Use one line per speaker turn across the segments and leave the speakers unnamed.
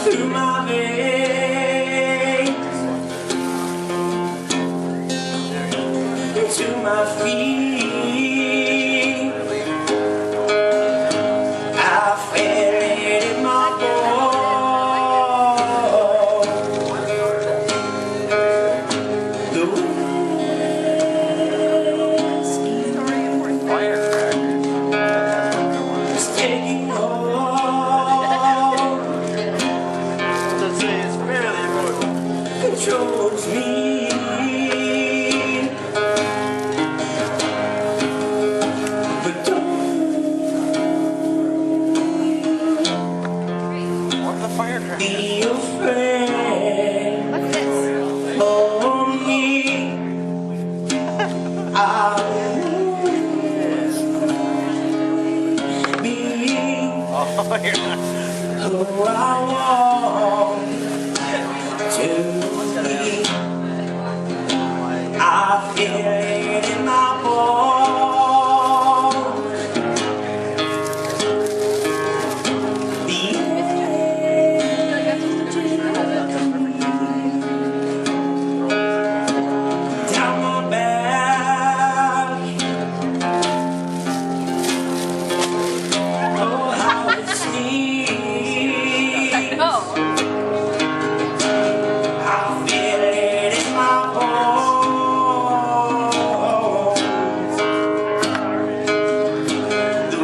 through my veins, to my feet. I feel it in my bones. The whiskey is taking hold, controls me. But don't be afraid of me. I'll be who I want to be. I feel it in my bones. The down my back. Oh, how it sneaks. I feel it in my bones. The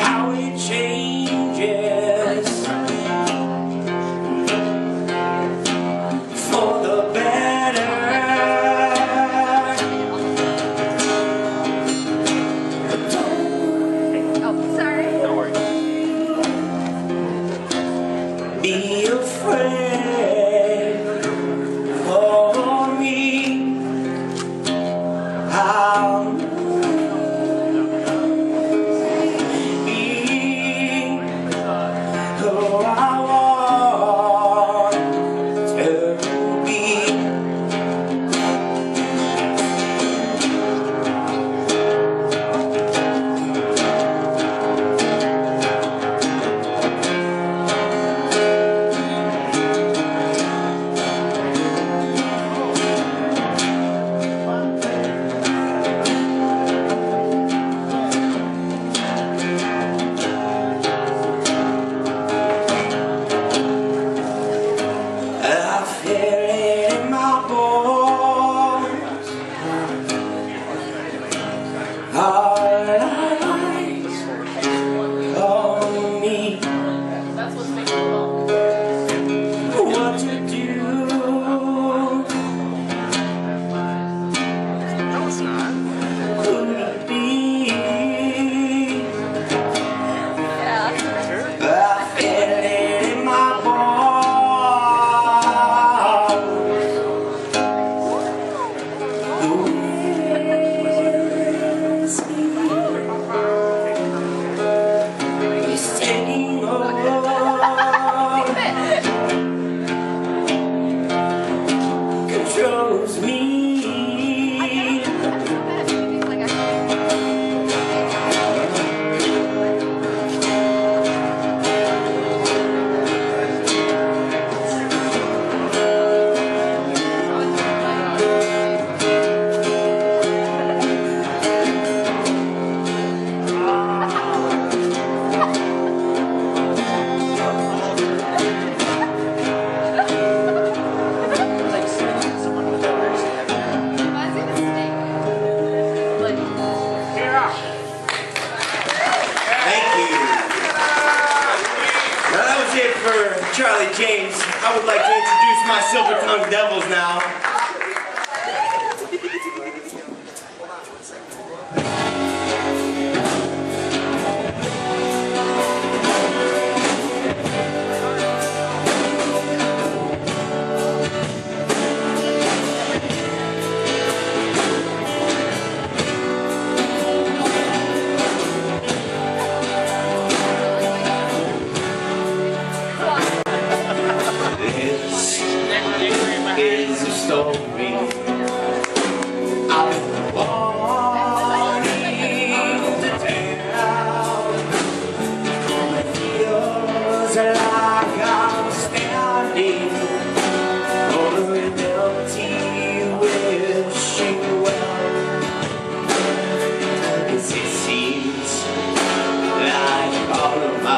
how it changes for the better. But don't be afraid for me. I'll be who I want to be. I feel it in my bones. Hard eyes on me. What to do? Could it be? I feel it in my bones. The whiskey is taking hold, controls me. For Charlie James, I would like to introduce my silver-tongued devils now. This story I've been wanting to tell. It feels like I'm standing over an empty wishing well. It seems like all of my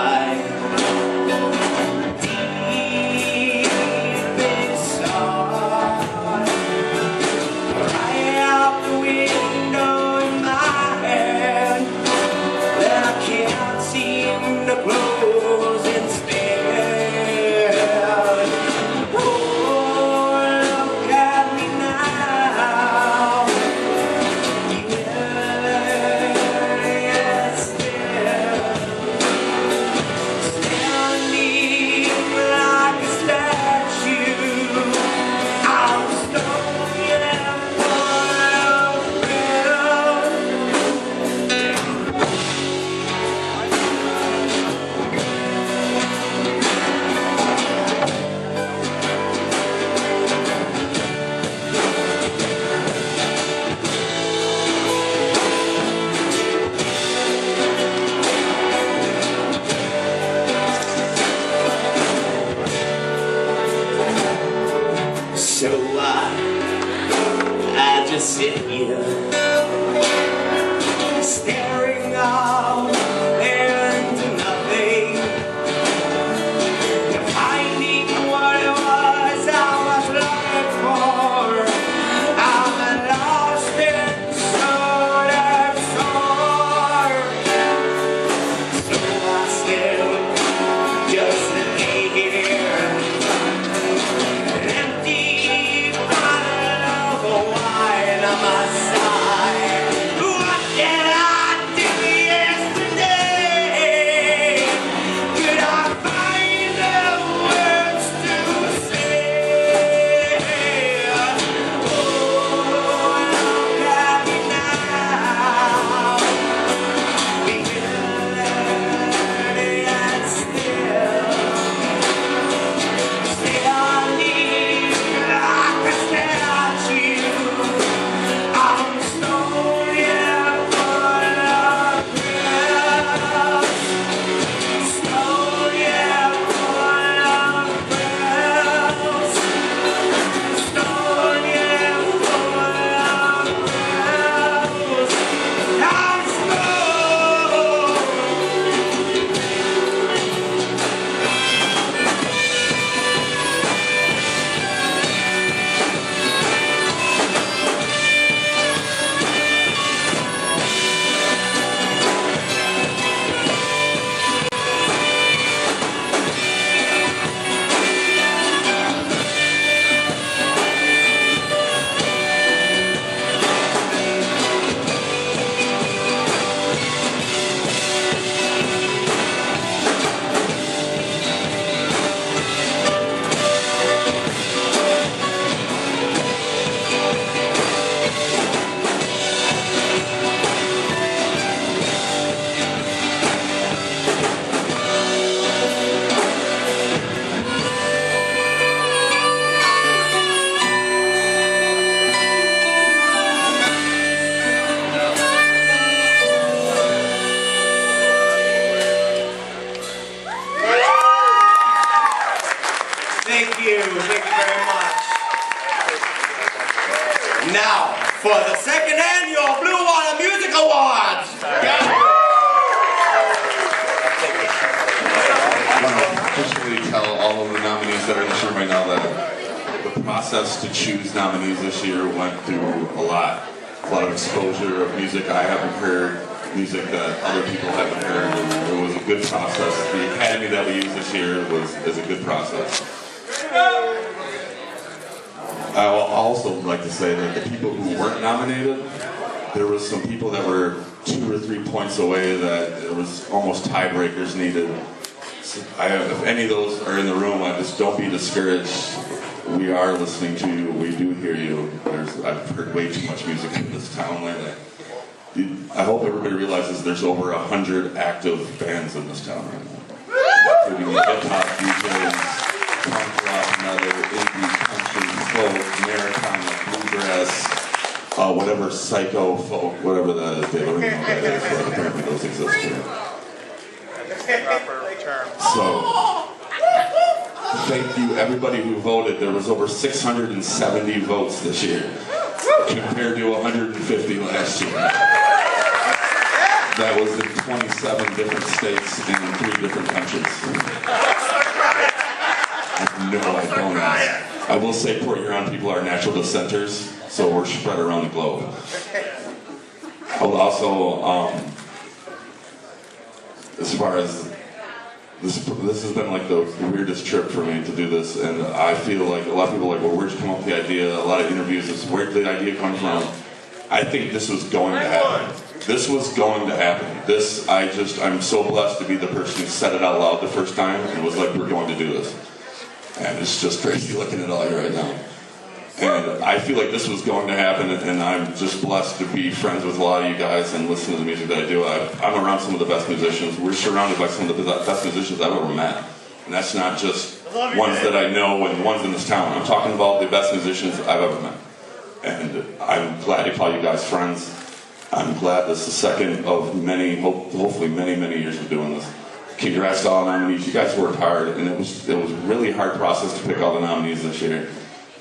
I just sit here, staring out into nothing, finding what it was I was looking for. I'm lost in soul and soul. So I still just lay here, empty bottle of wine on my side. What did I do yesterday? Could I find the words to say? Oh, look at me now, bewildered and still standing like a statue. I'm slowly full of breath, slowly full of breath, slowly full of breath. I'm slow. Thank you very much. Now, for the second annual Blue Watrer Music Awards.
Just really tell all of the nominees that are in this room right now that the process to choose nominees this year went through a lot of exposure of music I haven't heard, music that other people haven't heard. It was a good process. The academy that we used this year is a good process. I will also like to say that the people who weren't nominated, there was some people that were 2 or 3 points away that it was almost tiebreakers needed. So if any of those are in the room, I just don't be discouraged. We are listening to you. We do hear you. I've heard way too much music in this town lately. I hope everybody realizes there's over 100 active bands in this town right now, including hip-hop DJs, punk rock, metal, indie, country, folk, Americana. whatever psycho folk, whatever that is, they don't even know what that is, but apparently those exist here. So, thank you everybody who voted. There was over 670 votes this year, compared to 150 last year. That was in 27 different states in 3 different countries. No, I don't. I will say Port Huron people are natural dissenters, so we're spread around the globe. I will also, as far as this has been like the weirdest trip for me to do this, and I feel like a lot of people are like, well, where'd you come up with the idea? A lot of interviews, where did the idea come from? I think this was going to happen. This was going to happen. I'm so blessed to be the person who said it out loud the first time, and it was like, we're going to do this. And it's just crazy looking at all you right now. And I feel like this was going to happen, and I'm just blessed to be friends with a lot of you guys and listen to the music that I do. I'm around some of the best musicians. We're surrounded by some of the best musicians I've ever met. And that's not just ones that I know and ones in this town. I'm talking about the best musicians I've ever met. And I'm glad to call you guys friends. I'm glad this is the second of many, hopefully many, many years of doing this. Congrats to all nominees. You guys worked hard, and it was a really hard process to pick all the nominees this year.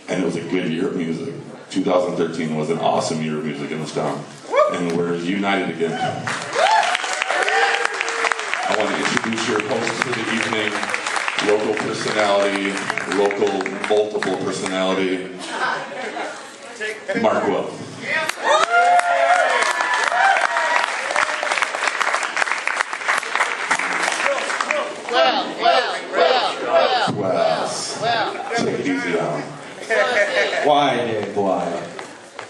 And it was a good year of music. 2013 was an awesome year of music in this town. And we're united again. I want to introduce your host for the evening, local personality, local multiple personality, Mark Will. Well. Take it easy on.
Why, Dave, why?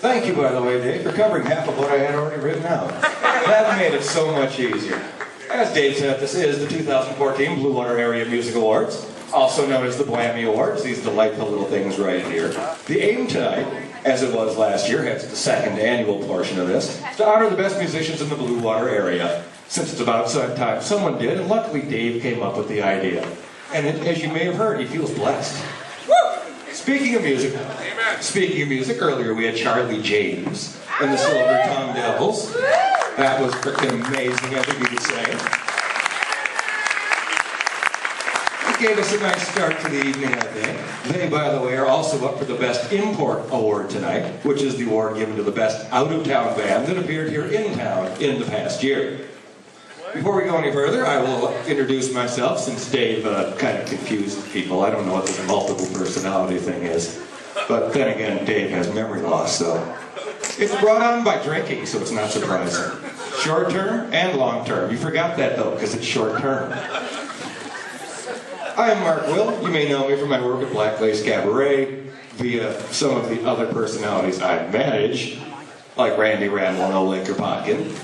Thank you, by the way, Dave, for covering half of what I had already written out. That made it so much easier. As Dave said, this is the 2014 Blue Watrer Area Music Awards, also known as the Blammy Awards, these delightful little things right here. The aim tonight, as it was last year, hence the second annual portion of this, is to honor the best musicians in the Blue Watrer area. Since it's about time someone did, and luckily Dave came up with the idea. And as you may have heard, he feels blessed. Speaking of music, earlier we had Charlie James and the Silver Tongue Devils. That was freaking amazing, I think you could say. It gave us a nice start to the evening, I think. They, by the way, are also up for the Best Import Award tonight, which is the award given to the best out-of-town band that appeared here in town in the past year. Before we go any further, I will introduce myself, since Dave kind of confused people. I don't know what this multiple personality thing is. But then again, Dave has memory loss, so... It's brought on by drinking, so it's not surprising. Short term and long term. You forgot that, though, because it's short term. I am Mark Will. You may know me from my work at Black Lace Cabaret, via some of the other personalities I manage, like Randy Randall and Oleg Kropotkin.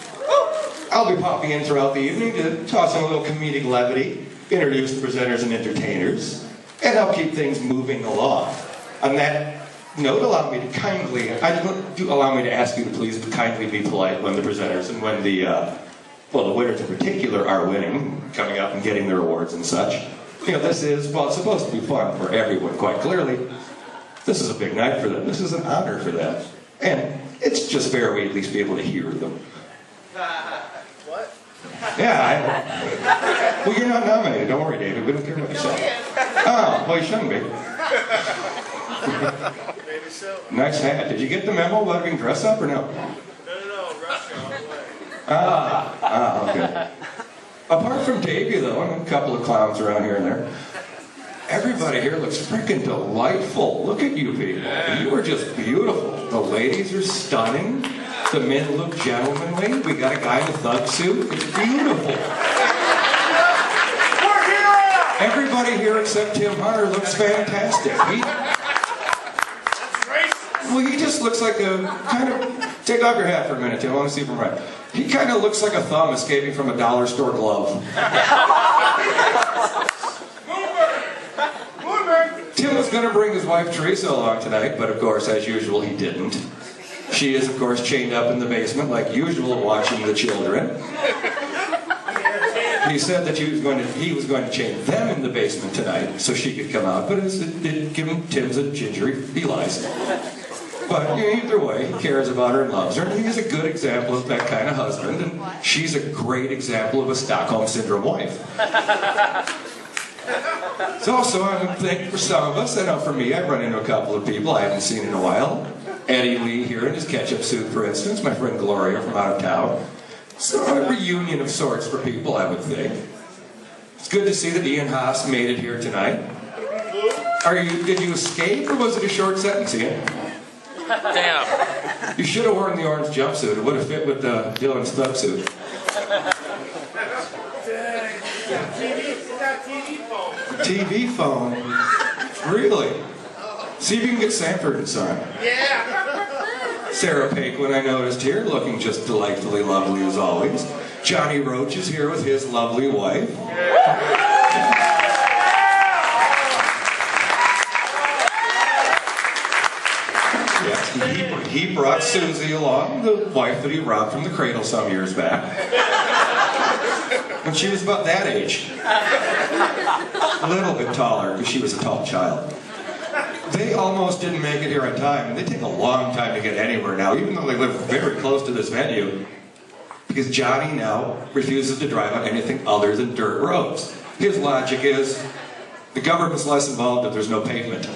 I'll be popping in throughout the evening to toss in a little comedic levity, introduce the presenters and entertainers, and help keep things moving along. On that note, allow me to ask you to please kindly be polite when the presenters and when the winners in particular are winning, coming up and getting their awards and such. You know, this is, well, it's supposed to be fun for everyone, quite clearly. This is a big night for them. This is an honor for them. And it's just fair we at least be able to hear them.
What?
Yeah, well, you're not nominated. Don't worry, David. We don't care what you say. Oh, well, you shouldn't be.
Maybe so.
Nice hat. Did you get the memo about being dressed up or no?
No, Russia, all the way.
Okay. Apart from Davey, though, and a couple of clowns around here and there, everybody here looks freaking delightful. Look at you people. You are just beautiful. The ladies are stunning. The men look gentlemanly. We got a guy in a thug suit. It's beautiful. Everybody here except Tim Hunter looks fantastic. He just looks like a kind of... Take off your hat for a minute, Tim. I want to see if I'm right. He kind of looks like a thumb escaping from a dollar store glove. Tim was going to bring his wife Teresa along tonight, but of course, as usual, he didn't. She is, of course, chained up in the basement, like usual, watching the children. He said that he was going to chain them in the basement tonight so she could come out, but it given Tim's a gingery, he lies. But either way, he cares about her and loves her, and he's a good example of that kind of husband, and she's a great example of a Stockholm Syndrome wife. It's also, I think, for some of us, I know for me, I've run into a couple of people I haven't seen in a while. Eddie Lee here in his ketchup suit, for instance, my friend Gloria from out of town. So a reunion of sorts for people, I would think. It's good to see that Ian Haas made it here tonight. Did you escape, or was it a short sentence, Ian?
Damn.
You should have worn the orange jumpsuit. It would have fit with Dylan's thug suit. TV phone? Really? See if you can get Sanford and Son.
Yeah.
Sarah Paquin, I noticed here, looking just delightfully lovely as always. Johnny Roach is here with his lovely wife. Yes, he brought Susie along, the wife that he robbed from the cradle some years back. When she was about that age. A little bit taller, because she was a tall child. They almost didn't make it here on time, and they take a long time to get anywhere now, even though they live very close to this venue. Because Johnny now refuses to drive on anything other than dirt roads. His logic is, the government's less involved if there's no pavement.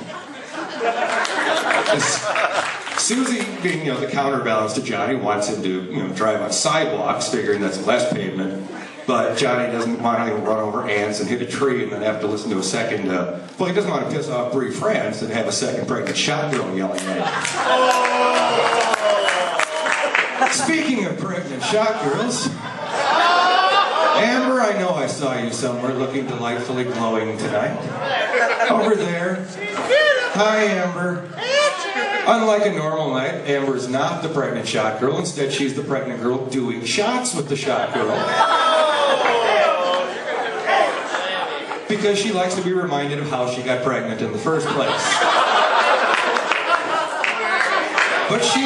Susie, being the counterbalance to Johnny, wants him to drive on sidewalks, figuring that's less pavement. But Johnny doesn't want to run over ants and hit a tree and then have to listen to a second, well, he doesn't want to piss off Brie France and have a second pregnant shot girl yelling at him. Speaking of pregnant shot girls, Amber, I know I saw you somewhere looking delightfully glowing tonight. Over there. Hi, Amber. Unlike a normal night, Amber is not the pregnant shot girl. Instead, she's the pregnant girl doing shots with the shot girl. Because she likes to be reminded of how she got pregnant in the first place. But she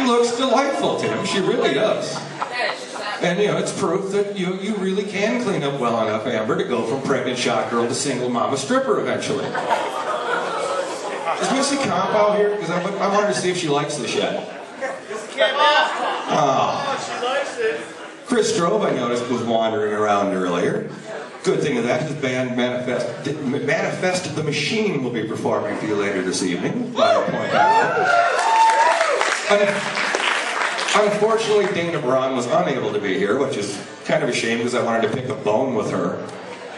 looks delightful, Tim. She really does. And it's proof that you really can clean up well enough, Amber, to go from pregnant shot girl to single mama stripper eventually. Is Missy Comp out here? Because I wanted to see if she likes this yet. Oh.
She likes it.
Chris Strobe, I noticed, was wandering around earlier. Good thing of that, the band Manifest the Machine will be performing for you later this evening. Unfortunately, Dana Braun was unable to be here, which is kind of a shame because I wanted to pick a bone with her.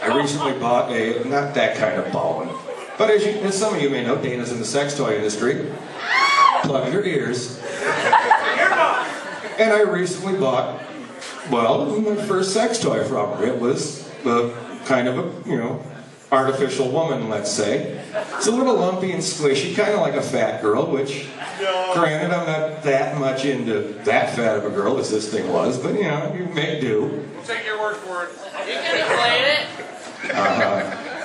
I recently bought not that kind of bone, but as some of you may know, Dana's in the sex toy industry. Plug your ears. And I recently bought, my first sex toy from her. It was kind of a, artificial woman, let's say. It's a little lumpy and squishy, kind of like a fat girl, which, granted, I'm not that much into that fat of a girl as this thing was, but, you may do.
We'll take your word for it. You can explain it.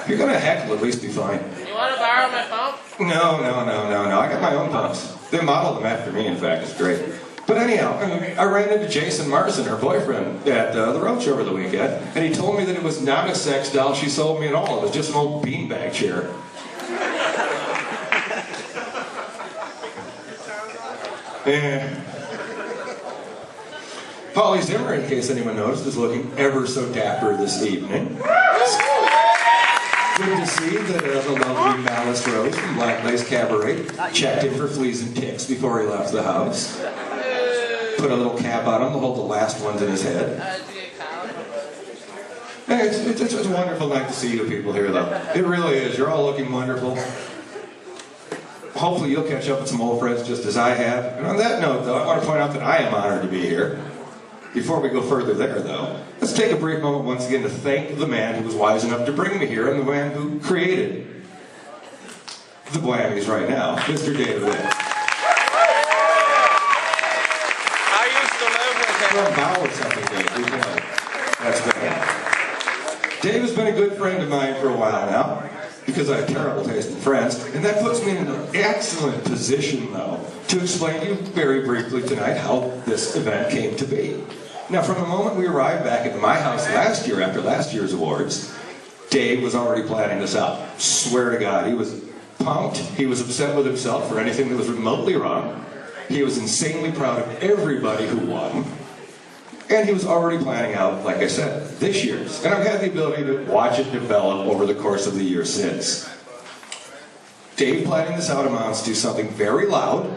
If you're going to heckle, at least be fine.
You want to borrow my phone?
No. I got my own pumps. They modeled them after me, in fact. It's great. But anyhow, I ran into Jason Marson, her boyfriend, at the Roach over the weekend, and he told me that it was not a sex doll she sold me at all. It was just an old beanbag chair. Polly Zimmer, in case anyone noticed, is looking ever so dapper this evening. Good to see that the lovely Malice Rose from Black Lace Cabaret checked in for fleas and ticks before he left the house. Put a little cap on him to hold the last ones in his head. Hey, it's a wonderful night to see you people here, though. It really is. You're all looking wonderful. Hopefully you'll catch up with some old friends just as I have. And on that note, though, I want to point out that I am honored to be here. Before we go further there, though, let's take a brief moment once again to thank the man who was wise enough to bring me here and the man who created the Whammies right now, Mr. David Witt. That's good. Dave has been a good friend of mine for a while now, because I have terrible taste in friends, and that puts me in an excellent position, though, to explain to you very briefly tonight how this event came to be. Now, from the moment we arrived back at my house last year, after last year's awards, Dave was already planning this out. Swear to God, he was pumped. He was upset with himself for anything that was remotely wrong. He was insanely proud of everybody who won. And he was already planning out, like I said, this year's. And I've had the ability to watch it develop over the course of the year since. Dave planning this out amounts to something very loud,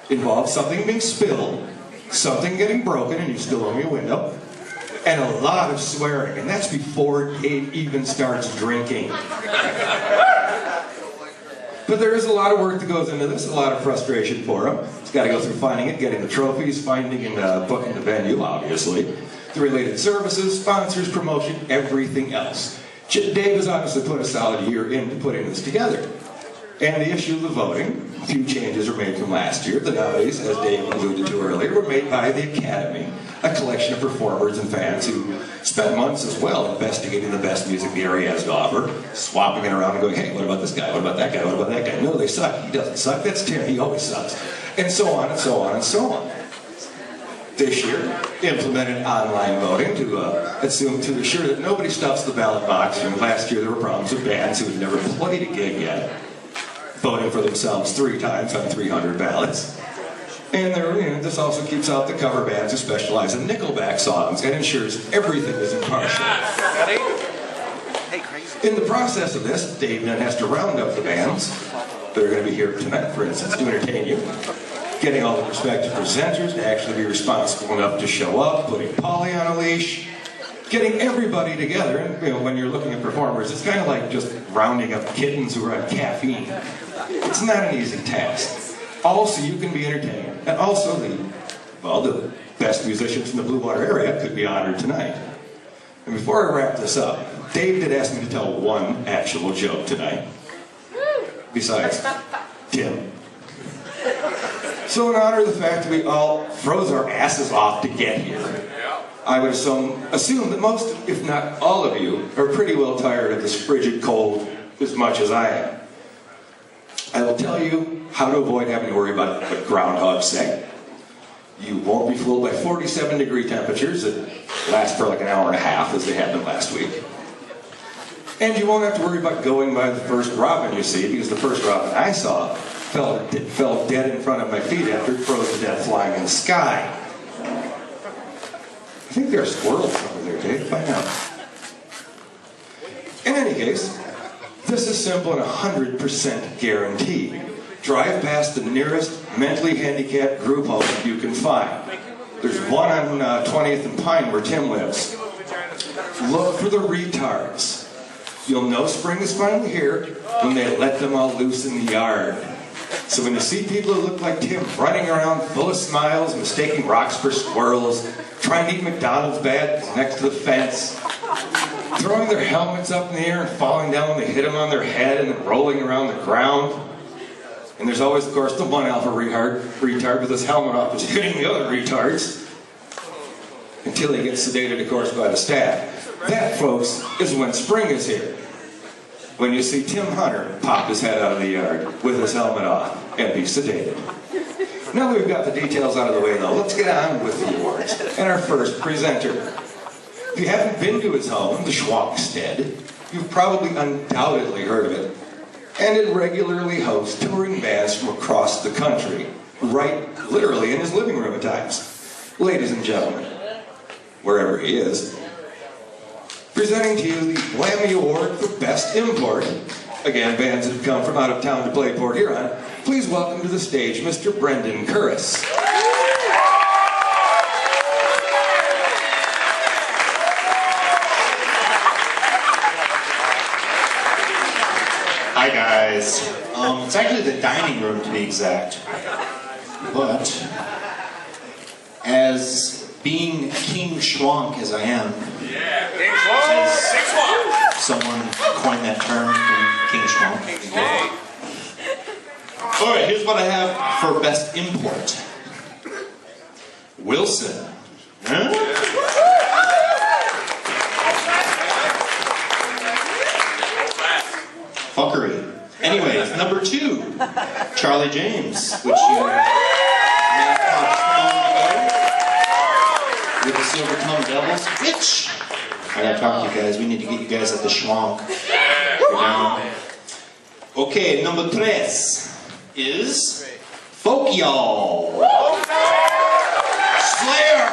involves something being spilled, something getting broken and you still owe me a window, and a lot of swearing. And that's before Dave even starts drinking. But there is a lot of work that goes into this, a lot of frustration for him. He's got to go through finding it, getting the trophies, finding and booking the venue, obviously, the related services, sponsors, promotion, everything else. Dave has obviously put a solid year into putting this together. And the issue of the voting, a few changes were made from last year. The nominees, as Dave alluded to earlier, were made by the Academy, a collection of performers and fans who spent months as well investigating the best music the area has to offer, swapping it around and going, hey, what about this guy? What about that guy? What about that guy? No, they suck. He doesn't suck. That's Tim. He always sucks. And so on and so on and so on. This year, implemented online voting to assure that nobody stuffs the ballot box. And last year there were problems with bands who had never played a gig yet, voting for themselves 3 times on 300 ballots. And this also keeps out the cover bands who specialize in Nickelback songs and ensures everything is impartial. In the process of this, Dave then has to round up the bands that are going to be here tonight, for instance, to entertain you, getting all the prospective presenters to actually be responsible enough to show up, putting Polly on a leash, getting everybody together. And when you're looking at performers, it's kind of like just rounding up kittens who are on caffeine. It's not an easy task. Also, you can be entertained. And also, the best musicians in the Blue Water area could be honored tonight. And before I wrap this up, Dave did ask me to tell one actual joke tonight. Besides Tim. So in honor of the fact that we all froze our asses off to get here, I would assume that most, if not all of you, are pretty well tired of this frigid cold as much as I am. I will tell you how to avoid having to worry about what groundhogs say. You won't be fooled by 47-degree temperatures that last for like an hour and a half, as they happened last week. And you won't have to worry about going by the first robin you see, because the first robin I saw fell dead in front of my feet after it froze to death flying in the sky. I think there are squirrels over there, Dave. Find out. In any case, this is simple and 100% guaranteed. Drive past the nearest mentally handicapped group home you can find. There's one on 20th and Pine where Tim lives. Look for the retards. You'll know spring is finally here when they let them all loose in the yard. So when you see people who look like Tim running around full of smiles, mistaking rocks for squirrels, trying to eat McDonald's bags next to the fence, throwing their helmets up in the air and falling down when they hit them on their head and then rolling around the ground. And there's always, of course, the one alpha retard with his helmet off who's hitting the other retards until he gets sedated, of course, by the staff. That, folks, is when spring is here. When you see Tim Hunter pop his head out of the yard with his helmet off and be sedated. Now that we've got the details out of the way, though, let's get on with the awards. And our first presenter. If you haven't been to his home, the Schwankstead, you've probably undoubtedly heard of it. And it regularly hosts touring bands from across the country, right literally in his living room at times. Ladies and gentlemen, wherever he is, presenting to you the Glammy Award for Best Import. Again, bands that have come from out of town to play Port Huron. Please welcome to the stage Mr. Brendan Curris.
Hi guys. It's actually the dining room to be exact. But as being King Schwank as I am, as someone coined that term, King Schwank. Alright, here's what I have for Best Import. Wilson. Huh? Fuckery. Anyways, number 2, Charlie James, which you may have caught with the Silver Tongue Devils, which I gotta talk to you guys. We need to get you guys at the Schwank. Okay, number 3 is Folk Y'all. Slayer,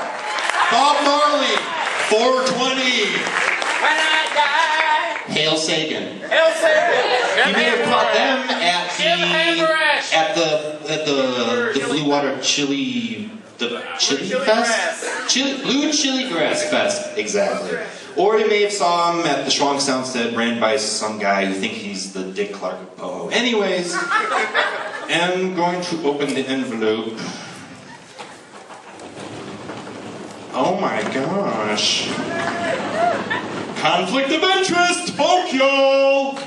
Bob Marley, 420.
When I die.
Hail Sagan.
Hail Sagan.
You may have caught them at the Blue Water Chili Fest? Blue Chili Grass Fest, exactly. Or you may have saw him at the Schwank Soundstead, ran by some guy who think he's the Dick Clark of Poho. Anyways, I'm going to open the envelope. Oh my gosh. Conflict of interest, Folk Y'all!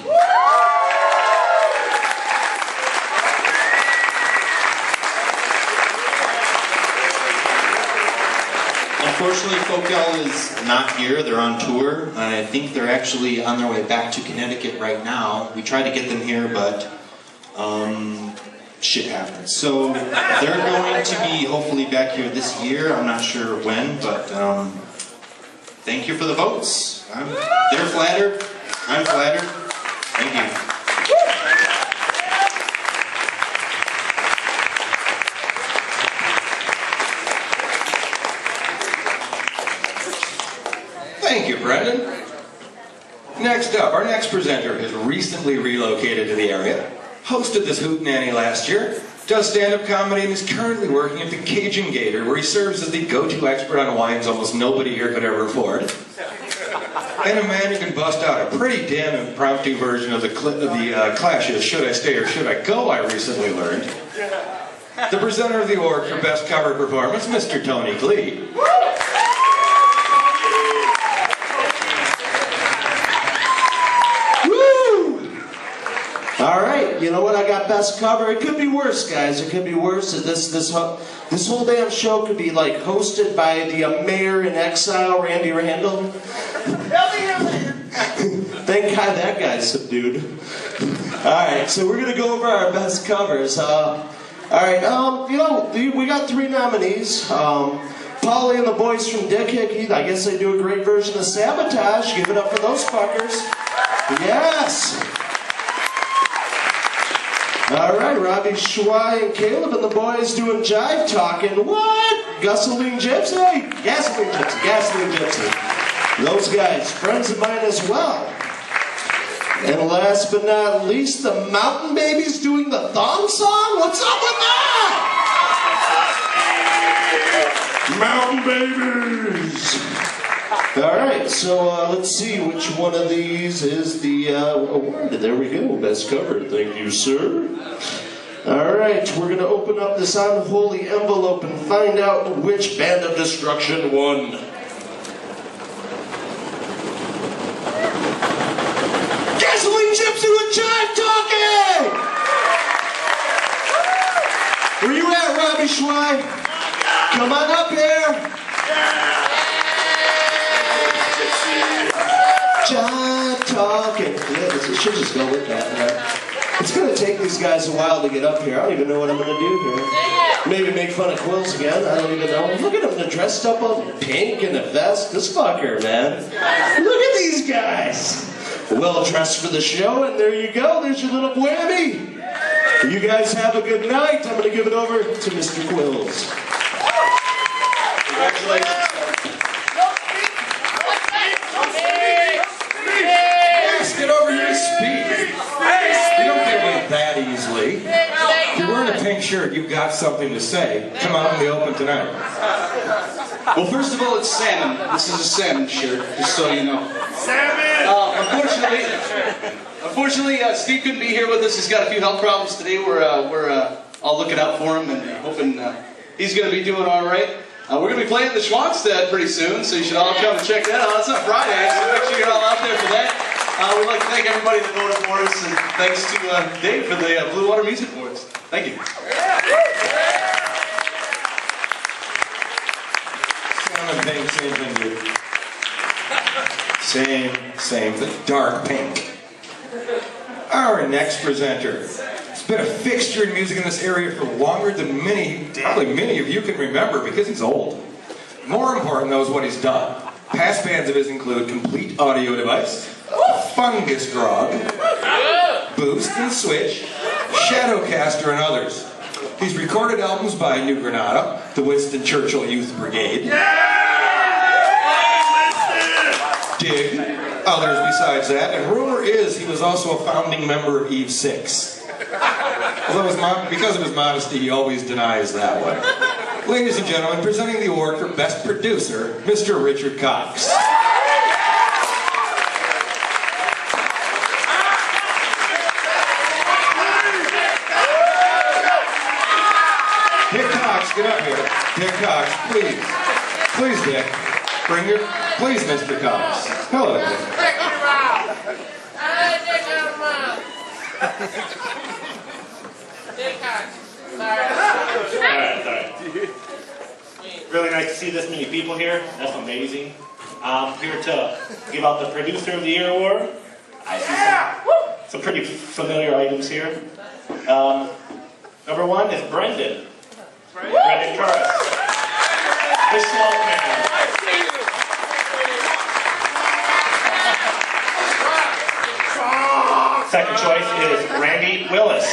Unfortunately, Folk Y'all is not here. They're on tour. I think they're actually on their way back to Connecticut right now. We tried to get them here, but shit happened. So they're going to be hopefully back here this year. I'm not sure when, but thank you for the votes. They're flattered. I'm flattered. Thank you.
Thank you, Brendan. Next up, our next presenter has recently relocated to the area, hosted this hootenanny last year, does stand-up comedy, and is currently working at the Cajun Gator, where he serves as the go-to expert on wines almost nobody here could ever afford. And a man who can bust out a pretty damn impromptu version of the Clash's Should I Stay or Should I Go, I recently learned. The presenter of the award for Best Cover Performance, Mr. Tony Glee.
All right, you know what? I got best cover. It could be worse, guys. It could be worse. This whole damn show could be like hosted by the mayor in exile, Randy Randall. Thank God that guy's subdued. All right, so we're gonna go over our best covers. All right, you know, we got 3 nominees. Polly and the boys from Dick Hickey. I guess they do a great version of Sabotage. Give it up for those fuckers. Yes. All right, Robbie Schwei and Caleb and the boys doing Jive Talking. What? Gasoline Gypsy? Gasoline Gypsy, Gasoline Gypsy. Those guys, friends of mine as well. And last but not least, the Mountain Babies doing the thong song? What's up with that? Mountain Babies! All right, so let's see which one of these is the award. There we go, best cover. Thank you, sir. All right, we're going to open up this unholy envelope and find out which Band of Destruction won. Gasoline Gypsy with Jive Talking! Where you at, Robbie Schwei? Come on up here. Jive Talking. Yeah, it should just go with that, man. It's going to take these guys a while to get up here. I don't even know what I'm going to do here. Maybe make fun of Quills again. I don't even know. Look at them. They're dressed up all pink in a vest. This fucker, man. Look at these guys. Well dressed for the show, and there you go. There's your little whammy. You guys have a good night. I'm going to give it over to Mr. Quills. Congratulations. Get over here and speak. You don't get away that easily. If you're wearing a pink shirt, you've got something to say. Come out in the open tonight.
Well, first of all, it's salmon. This is a salmon shirt, just so you know. Salmon! Unfortunately, Steve couldn't be here with us. He's got a few health problems today. We're all looking out for him and hoping he's going to be doing all right. We're going to be playing at the Schwanstead pretty soon, so you should all come and check that out. It's on Friday, so make sure you're all out there for that. We'd like to thank everybody that voted for us, and thanks to Dave for the Blue Watrer Music Awards. Thank you.
Same thing. Dark pink. Our next presenter has been a fixture in music in this area for longer than probably many of you can remember, because he's old. More important, though, is what he's done. Past bands of his include Complete Audio Device, Fungus Grog, Boost and Switch, Shadowcaster, and others. He's recorded albums by New Granada, the Winston Churchill Youth Brigade, Dig, others besides that, and rumor is he was also a founding member of Eve 6. Although because of his modesty, he always denies that one. Ladies and gentlemen, presenting the award for Best Producer, Mr. Richard Cox. Dick Cox, get up here. Dick Cox, please. Please, Dick. Please, Mr. Cox. Hello, Dick.
Really nice to see this many people here. That's amazing. I'm here to give out the Producer of the Year award. I see some pretty familiar items here. Number one is Brendan. Brendan Curris. The Swamp Man. Second choice is Randy Willis.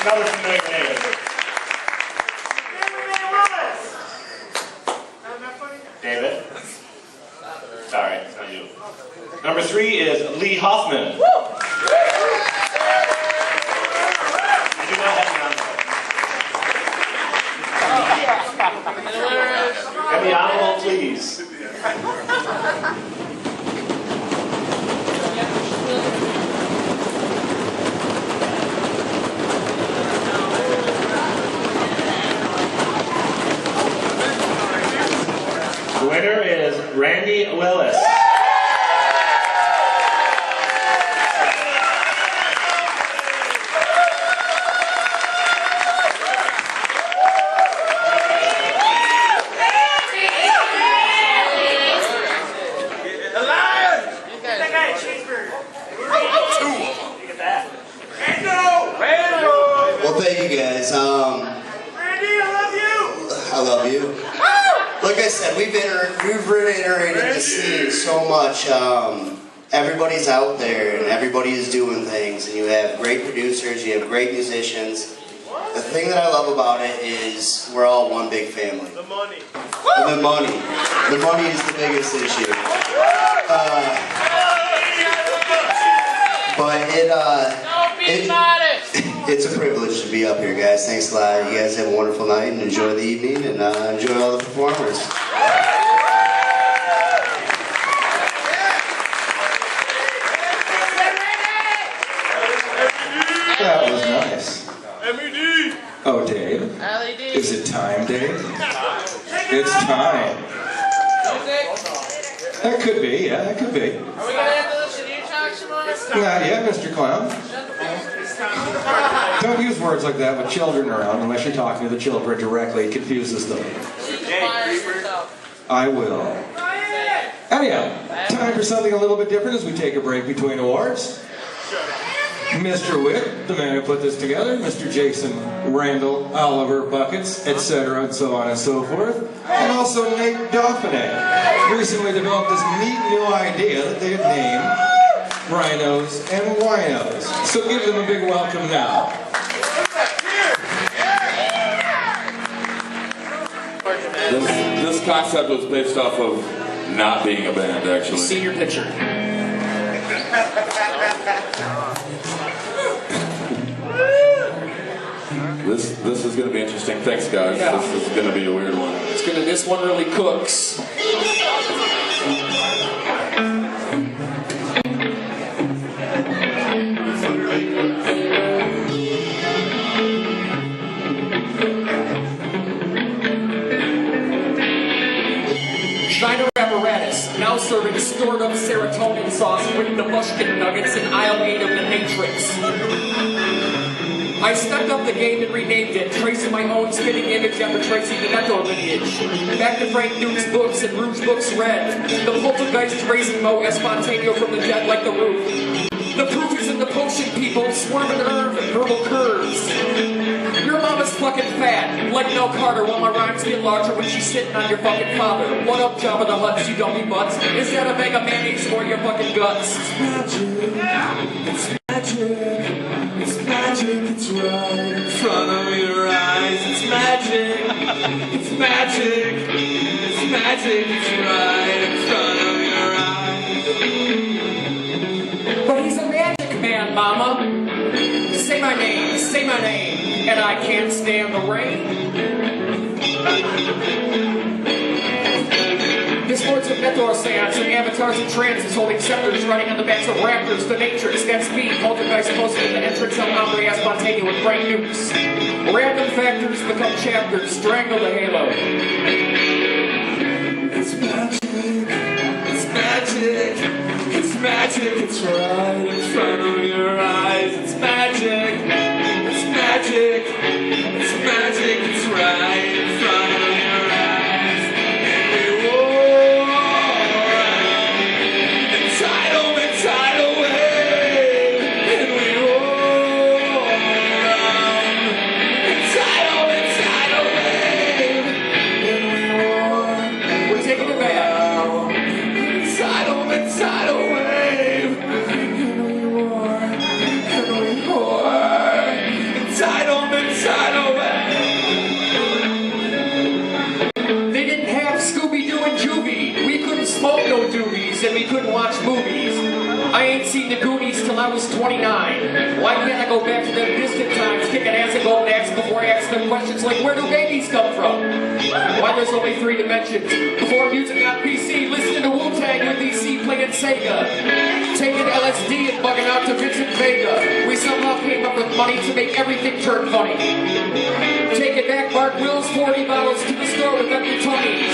Another familiar name. David? Sorry, it's not you. Number three is Lee Hoffman. I do not have the envelope. Get the envelope, please. The winner is Randy Willis.
Well, thank you guys.
Randy, I love you.
I love you. Like I said, we've reiterated the scene so much. Everybody's out there and everybody is doing things, and you have great producers, you have great musicians. The thing that I love about it is we're all one big family.
The money.
And the money. The money is the biggest issue. It's a privilege to be up here, guys. Thanks a lot. You guys have a wonderful night and enjoy the evening and enjoy all the performers.
That was nice. Oh, Dave? Is it time, Dave? It's time. That could be, yeah, that could be.
Are we going to have to listen to you talk some more?
Not yet, Mr. Clown. Don't use words like that with children around unless you're talking to the children directly. It confuses them. I will. Anyhow, time for something a little bit different as we take a break between awards. Mr. Witt, the man who put this together, Mr. Jason Randall, Oliver Buckets, etc., and so on and so forth, and also Nate Dauphiné, recently developed this neat new idea that they had named Rhinos and Winos. So give them a big welcome now.
This concept was based off of not being a band, actually.
See your picture.
This is going to be interesting. Thanks, guys.
Yeah.
This is going to be a weird one.
This one really cooks.
Schneider apparatus, now serving stored up serotonin sauce with the mushkin nuggets in aisle 8 of the Matrix. I stepped up the game and renamed it, tracing my own spitting image after tracing the Neto lineage. Back to Frank Duke's books and Rouge books read. The poltergeist raising Mo Espontaneo from the dead like the roof. The proof is in the potion, people, swerving nerve and verbal curves. Your mama's fucking fat, like Mel Carter while my rhymes get larger when she's sitting on your fucking father. What up, Jabba the Hutt, you dummy butts? Is that a mega mayonnaise for your fucking guts?
It's magic, it's magic, it's magic, it's right in front of your eyes. It's magic, it's magic, it's magic, it's right in front of your eyes.
But he's a magic man, mama. Say my name, and I can't stand the rain. This words of Mythor seance and avatars and trances holding scepters riding on the backs of raptors, the matrix, that's me, poltergeist posted in the entrance of Ambria Spontanea with brain nukes. Random factors become chapters, strangle the halo.
It's magic, it's magic, it's magic, it's right in front of your eyes. It's magic, it's magic, it's magic, it's right in front of your eyes. And we roll around in tidal wave. And we roll around in tidal wave. And we roll.
We're taking it back.
Tidal wave. And we roar. And we roar. Tidal wave.
They didn't have Scooby-Doo and Juvie. We couldn't smoke no doobies, and we couldn't watch movies. I ain't seen the Goonies till I was 29. Why can't I go back to them distant times, kicking ass and golden axe before I ask them questions like, where do babies come from? Why there's only 3 dimensions? Before music on PC, listening to Wu-Tang with DC playing Sega. Taking LSD and bugging out to Vincent Vega. We somehow came up with money to make everything turn funny. Take it back, Mark Wills, 40 bottles to the store with empty tummies.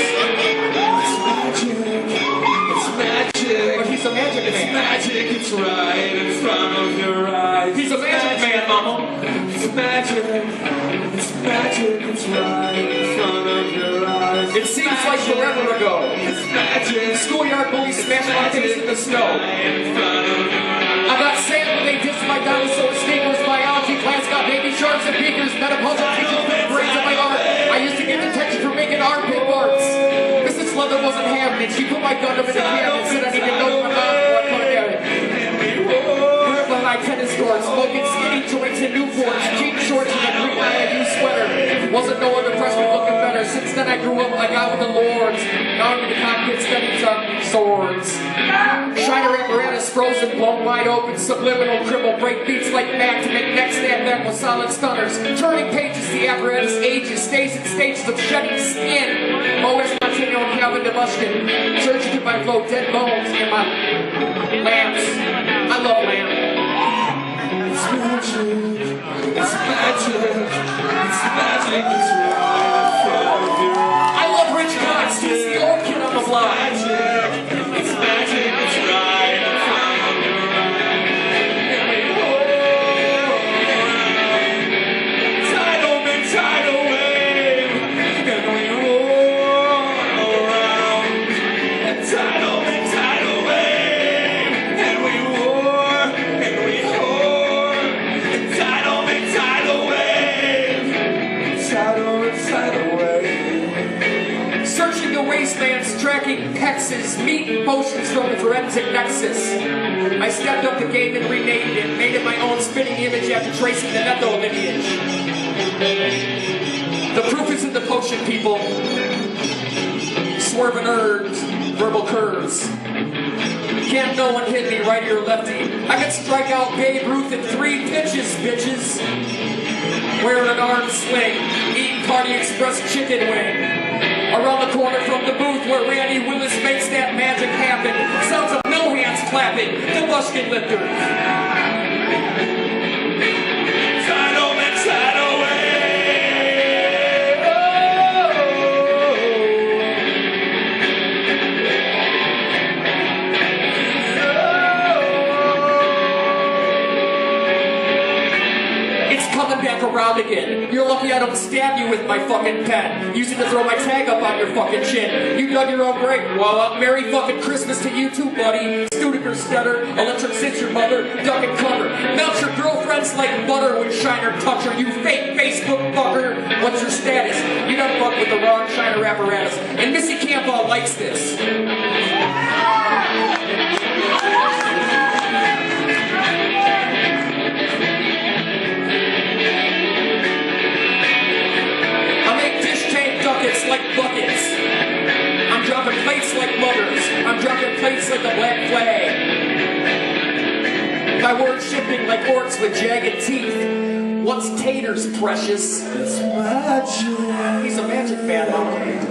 It's magic,
But he's a magic
it's
man.
magic, it's right in front of your eyes.
He's a magic man, mama.
It's magic, it's magic, it's right in front of your eyes.
It seems like forever ago.
It's magic,
Schoolyard bullies smashed my face in the snow.
in front of your eyes.
I got sand when they dissed my dinosaur sneakers. Biology class got baby sharks and beakers. Metapuzzle teachers put brains in my art. I used to get detention for making armpit marks. Mrs. Leather wasn't having it. She put my gun up in the cabinet and said I didn't know my mom before I put it at it. We're behind tennis courts, smoking skinny joints and Newports, jean shorts and a green IIU sweater. Wasn't no other freshman looking better. Since then I grew up like out with the lords. Now I'm in the cockpit studying sharpening swords. Shiner apparatus frozen, blown wide open, subliminal cripple, break beats like Mac to make next stand back with solid stunners. Turning pages, the apparatus ages, stays in stages of shedding skin. O.S. Martino and Calvin DeBushkin, surging to my flow, dead bones in my lamps. I love lamp.
It's magic, it's magic, it's magic, it's right in front of your eyes.
I love Rich Cox, he's the old kid on the block.
It's magic, it's right in front of your eyes. And we roll around tidal wave. And we roll around in tidal wave. And we roar and we roar in tidal wave. Tidal wave.
Searching the wastelands, tracking hexes, meeting potions from the forensic nexus. I stepped up the game and renamed it, made it my own spinning image after tracing the Netho lineage. The proof is in the potion, people. Swerving herbs, verbal curves. Can't no one hit me, righty or lefty. I can strike out Babe Ruth in 3 pitches, bitches. Wearing an arm sling, eating Party Express chicken wing. Around the corner from the booth where Randy Willis makes that magic happen. Sounds of no hands clapping, the Bushkin lifter.
Tidal wave.
It's coming back around again. You're lucky I don't stab you with my fucking pen. Use it to throw my tag up on your fucking chin. You dug your own grave. Well, Merry fucking Christmas to you too, buddy. Studeker stutter, electric cinch your mother, duck and cover. Melt your girlfriend friends like butter with Shiner Toucher. You fake Facebook fucker. What's your status? You done fucked with the wrong Shiner apparatus. And Missy Campbell likes this. I make dish tank ducats like buckets. I'm dropping plates like mothers. I'm dropping plates like the black flag. My word shipping like orcs with jagged teeth. What's taters, precious?
It's magic.
He's a magic man, huh?